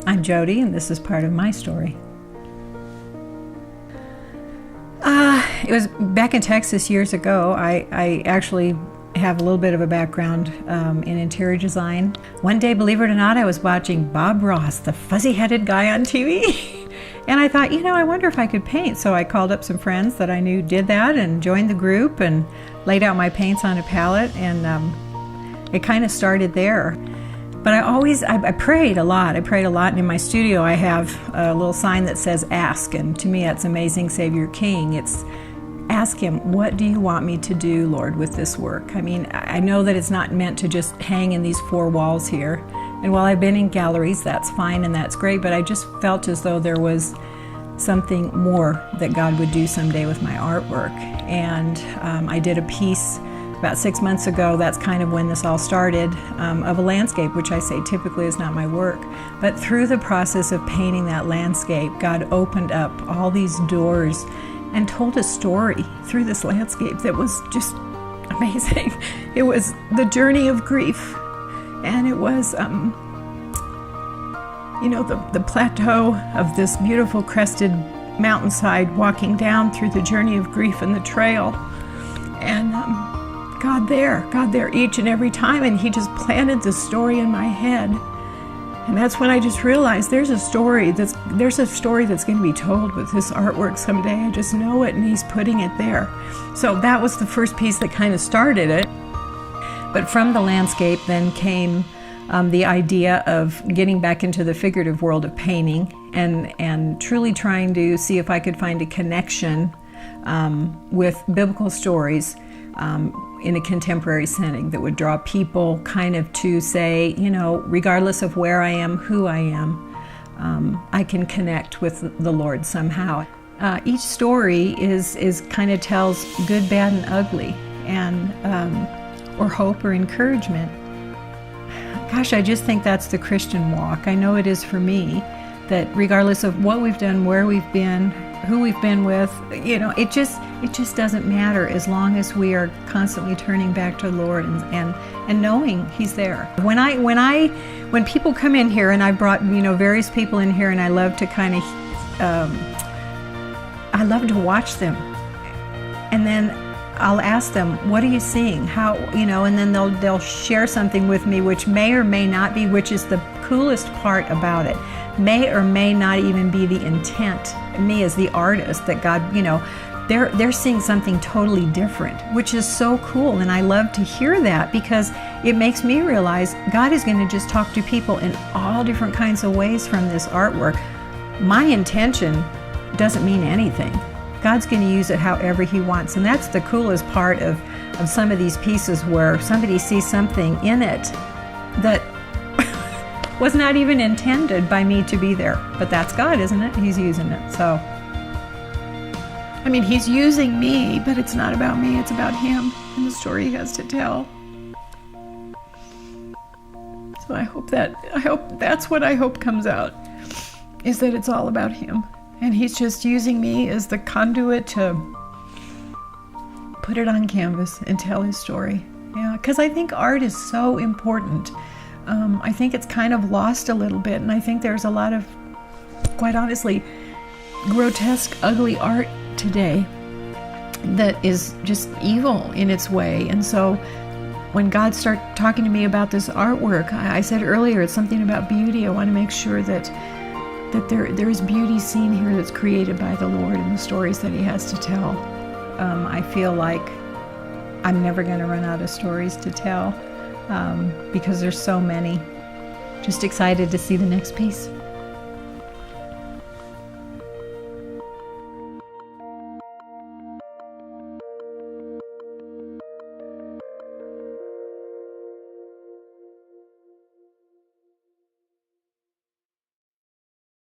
I'm Jody, and this is part of my story. It was back in Texas years ago. I actually have a little bit of a background in interior design. One day, believe it or not, I was watching Bob Ross, the fuzzy-headed guy on TV. And I thought, I wonder if I could paint. So I called up some friends that I knew did that and joined the group and laid out my paints on a palette, and it kind of started there. But I prayed a lot. And in my studio I have a little sign that says ask, and to me that's Amazing Savior King. It's ask Him, what do you want me to do, Lord, with this work? I mean, I know that it's not meant to just hang in these four walls here. And while I've been in galleries, that's fine and that's great, but I just felt as though there was something more that God would do someday with my artwork. And I did a piece about 6 months ago, that's kind of when this all started, of a landscape, which I say typically is not my work. But through the process of painting that landscape, God opened up all these doors and told a story through this landscape that was just amazing. It was the journey of grief, and it was, the plateau of this beautiful crested mountainside, walking down through the journey of grief and the trail. And God there each and every time, and He just planted this story in my head. And that's when I just realized there's a story that's going to be told with this artwork someday. I just know it, and He's putting it there. So that was the first piece that kind of started it. But from the landscape then came the idea of getting back into the figurative world of painting and truly trying to see if I could find a connection with biblical stories in a contemporary setting that would draw people kind of to say, regardless of where I am, who I am, I can connect with the Lord somehow. Each story is kind of tells good, bad, and ugly, and or hope or encouragement. Gosh, I just think that's the Christian walk. I know it is for me, that regardless of what we've done, where we've been, who we've been with, it just doesn't matter as long as we are constantly turning back to the Lord and knowing He's there. When people come in here, and I brought various people in here, and I love to kind of I love to watch them, and then I'll ask them, what are you seeing? How, and then they'll share something with me which may or may not be, which is the coolest part about it, may or may not even be the intent, me as the artist, that God, they're seeing something totally different, which is so cool. And I love to hear that, because it makes me realize God is going to just talk to people in all different kinds of ways from this artwork. My intention doesn't mean anything. God's going to use it however He wants. And that's the coolest part of some of these pieces, where somebody sees something in it that was not even intended by me to be there. But that's God, isn't it? He's using it. So, He's using me, but it's not about me. It's about Him and the story He has to tell. So I hope that's what I hope comes out, is that it's all about Him. And He's just using me as the conduit to put it on canvas and tell His story. Yeah, because I think art is so important. I think it's kind of lost a little bit, and I think there's a lot of, quite honestly, grotesque, ugly art today that is just evil in its way. And so when God started talking to me about this artwork, I said earlier, it's something about beauty. I want to make sure that there is beauty seen here that's created by the Lord and the stories that He has to tell. I feel like I'm never going to run out of stories to tell, because there's so many. Just excited to see the next piece.